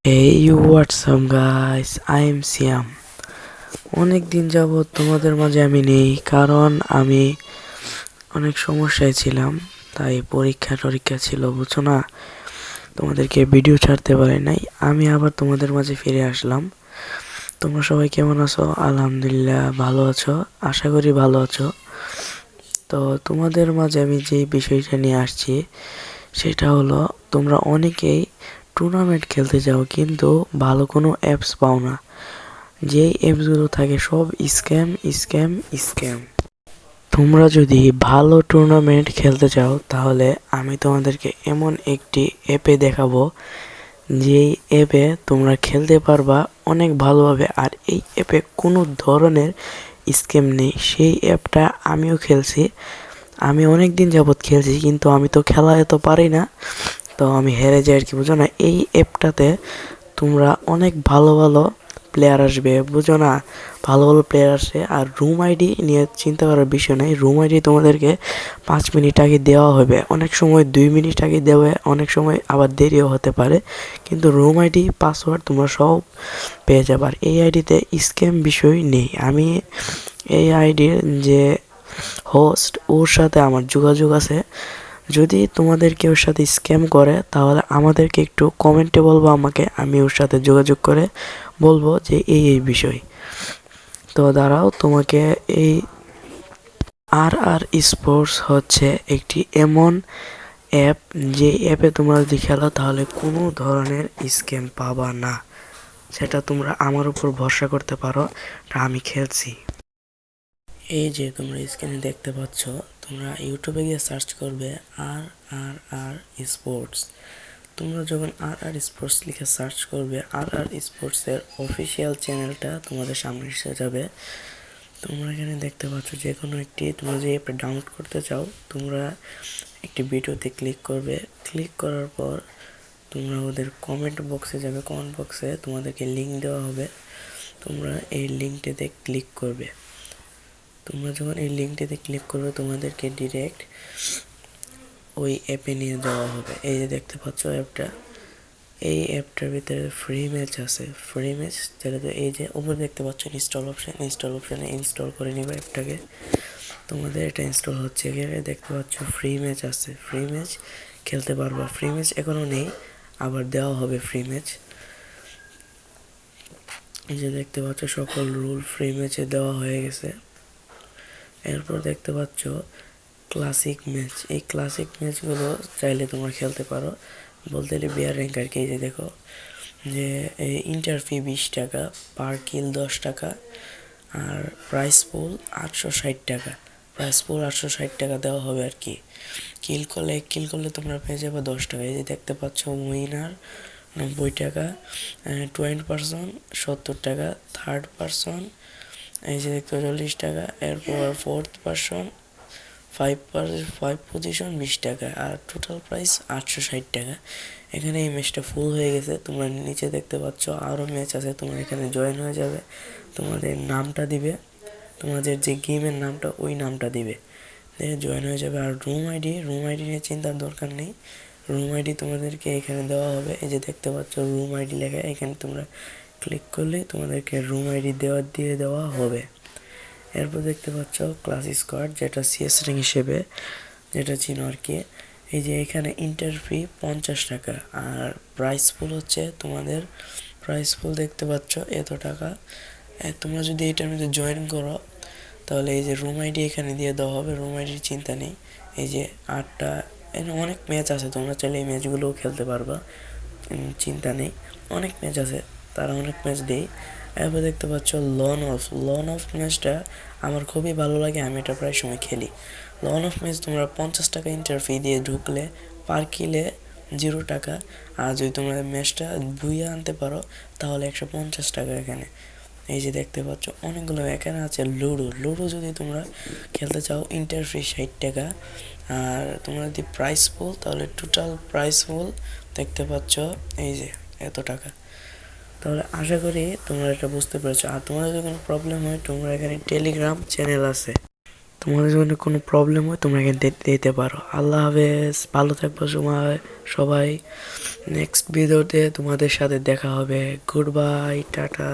Hey, what's up guys? I am Siam. অনেক দিন যাবৎ তোমাদের মাঝে আমি নেই কারণ আমি অনেক সমস্যায় ছিলাম। তাই পরীক্ষা ছিল, বুঝছো না? তোমাদেরকে ভিডিও ছাড়তে পারি নাই। আমি আবার তোমাদের মাঝে ফিরে আসলাম। তোমরা সবাই কেমন আছো? আলহামদুলিল্লাহ ভালো আছো, আশা করি ভালো আছো। তো তোমাদের মাঝে আমি যে বিষয়টা নিয়ে আসছি সেটা হলো, তোমরা অনেকেই টুর্নামেন্ট খেলতে যাও কিন্তু ভালো কোনো অ্যাপস পাও না। যেই অ্যাপসগুলো থাকে সব স্ক্যাম স্ক্যাম স্ক্যাম। তোমরা যদি ভালো টুর্নামেন্ট খেলতে চাও তাহলে আমি তোমাদেরকে এমন একটি অ্যাপে দেখাবো, যেই অ্যাপে তোমরা খেলতে পারবা অনেক ভালোভাবে, আর এই অ্যাপে কোনো ধরনের স্ক্যাম নেই। সেই অ্যাপটা আমিও খেলছি, আমি অনেক দিন যাবৎ খেলছি কিন্তু আমি তো খেলা এত পারি না, তো আমি হেরে যাই আর কি, বুঝো না? এই অ্যাপটাতে তোমরা অনেক ভালো ভালো প্লেয়ার আসবে, বুঝো না? ভালো ভালো প্লেয়ার আসে। আর রুম আইডি নিয়ে চিন্তা করার বিষয় নেই, রুম আইডি তোমাদেরকে 5 মিনিট আগে দেওয়া হবে, অনেক সময় 2 মিনিট আগে দেওয়া, অনেক সময় আবার দেরিও হতে পারে, কিন্তু রুম আইডি পাসওয়ার্ড তোমরা সব পেয়ে যাবে। আর এই আইডিতে স্ক্যাম বিষয় নেই। আমি এই আইডির যে হোস্ট, ওর সাথে আমার যোগাযোগ আছে। যদি তোমাদের কেউ সাথে স্ক্যাম করে তাহলে আমাদেরকে একটু কমেন্টে বলবো আমাকে, আমি ওর সাথে যোগাযোগ করে বলবো যে এই বিষয়। তো দাঁড়াও, তোমাকে এই আর আর স্পোর্টস হচ্ছে একটি এমন অ্যাপ, যে অ্যাপে তোমরা যদি খেলো তাহলে কোনো ধরনের স্ক্যাম পাবা না। সেটা তোমরা আমার উপর ভরসা করতে পারো, তা আমি খেলছি। এই যে তোমরা স্ক্রিনে দেখতে পাচ্ছ, তোমরা ইউটিউবে গিয়ে সার্চ করবে আর আর আর স্পোর্টস। তোমরা যখন আর আর স্পোর্টস লিখে সার্চ করবে, আর আর স্পোর্টসের অফিসিয়াল চ্যানেলটা তোমাদের সামনে এসে যাবে। তোমরা এখানে দেখতে পাচ্ছ যে কোনো একটি, তোমরা যে অ্যাপটা ডাউনলোড করতে চাও, তোমরা একটি ভিডিওতে ক্লিক করবে। ক্লিক করার পর তোমরা ওদের কমেন্ট বক্সে যাবে, কমেন্ট বক্সে তোমাদেরকে লিঙ্ক দেওয়া হবে, তোমরা এই লিঙ্কটিতে ক্লিক করবে। তোমরা যখন এই লিঙ্কটিতে ক্লিক করবে তোমাদেরকে ডিরেক্ট ওই অ্যাপে নিয়ে যাওয়া হবে। এই যে দেখতে পাচ্ছ অ্যাপটা, এই অ্যাপটার ভিতরে ফ্রি ম্যাচ আছে, ফ্রি ম্যাচ যেটাতে এই যে উপরে দেখতে পাচ্ছ ইনস্টল অপশান, ইনস্টল অপশানে ইনস্টল করে নিবে অ্যাপটাকে। তোমাদের এটা ইনস্টল হচ্ছে, এখানে দেখতে পাচ্ছ ফ্রি ম্যাচ আছে, ফ্রি ম্যাচ খেলতে পারবা। ফ্রি ম্যাচ এখনও নেই, আবার দেওয়া হবে ফ্রি ম্যাচ। এই যে দেখতে পাচ্ছ সকল রুল ফ্রি ম্যাচে দেওয়া হয়ে গেছে। এরপর দেখতে পাচ্ছ ক্লাসিক ম্যাচ। এই ক্লাসিক ম্যাচগুলো চাইলে তোমরা খেলতে পারো, বলতে গেলে বিয়ার র্যাঙ্ক আর কি। এই যে দেখো যে ইন্টার ফি 20 টাকা, পার কিল 10 টাকা, আর প্রাইস পুল 860 টাকা। প্রাইস পুল 860 টাকা দেওয়া হবে আর কি। কিল করলে তোমরা পেয়ে যাবে 10 টাকা। এই যে দেখতে পাচ্ছ উইনার 90 টাকা, 20% 70 টাকা, থার্ড পারসন এই যে দেখতে 40 টাকা, এরপর ফোর্থ পারসন 5 পজিশন 20 টাকা, আর টোটাল প্রাইস 860 টাকা। এখানে এই ম্যাচটা ফুল হয়ে গেছে। তোমরা নিচে দেখতে পাচ্ছ আরও ম্যাচ আছে, তোমরা এখানে জয়েন হয়ে যাবে, তোমাদের নামটা দিবে, তোমাদের যে গেমের নামটা ওই নামটা দিবে, জয়েন হয়ে যাবে। আর রুম আইডি নিয়ে চিন্তার দরকার নেই, রুম আইডি তোমাদেরকে এখানে দেওয়া হবে। এই যে দেখতে পাচ্ছ রুম আইডি লেখা, এখানে তোমরা ক্লিক করলে তোমাদেরকে রুম আইডি দিয়ে দেওয়া হবে। এরপর দেখতে পাচ্ছ ক্লাস স্কোয়াড, যেটা সিএস র্যাঙ্ক হিসেবে যেটা চিনো আর কি। এই যে এখানে ইন্টার ফি 50 টাকা, আর প্রাইস পুল হচ্ছে তোমাদের, প্রাইস পুল দেখতে পাচ্ছ এত টাকা। তোমরা যদি এটার মধ্যে জয়েন করো তাহলে এই যে রুম আইডি এখানে দিয়ে দেওয়া হবে, রুম আইডির চিন্তা নেই। এই যে 8টা এখানে অনেক ম্যাচ আছে, তোমরা চাইলে এই ম্যাচগুলোও খেলতে পারবা, চিন্তা নেই। অনেক ম্যাচ আছে, তারা অনেক ম্যাচ দেয়। এরপর দেখতে পাচ্ছ লন অফ ম্যাচটা আমার খুবই ভালো লাগে, আমি এটা প্রায় সময় খেলি। লন অফ ম্যাচ তোমরা 50 টাকা ইন্টার ফি দিয়ে ঢুকলে পার কিলে 0 টাকা, আর যদি তোমরা ম্যাচটা বুইয়ে আনতে পারো তাহলে 150 টাকা এখানে। এই যে দেখতে পাচ্ছ অনেকগুলো এখানে আছে লুডো যদি তোমরা খেলতে চাও ইন্টার ফি 60 টাকা, আর তোমরা যদি প্রাইস পুল তাহলে টোটাল প্রাইস পুল দেখতে পাচ্ছ এই যে এত টাকা। তাহলে আশা করি তোমরা এটা বুঝতে পেরেছো। আর তোমাদের যদি কোনো প্রবলেম হয় তোমরা এখানে টেলিগ্রাম চ্যানেল আছে, তোমাদের জন্য কোনো প্রবলেম হয় তোমরা এখানে দিতে পারো। আল্লাহ হাফেজ, ভালো থাকবো সবাই। নেক্সট ভিডিওতে তোমাদের সাথে দেখা হবে। Good bye, tata.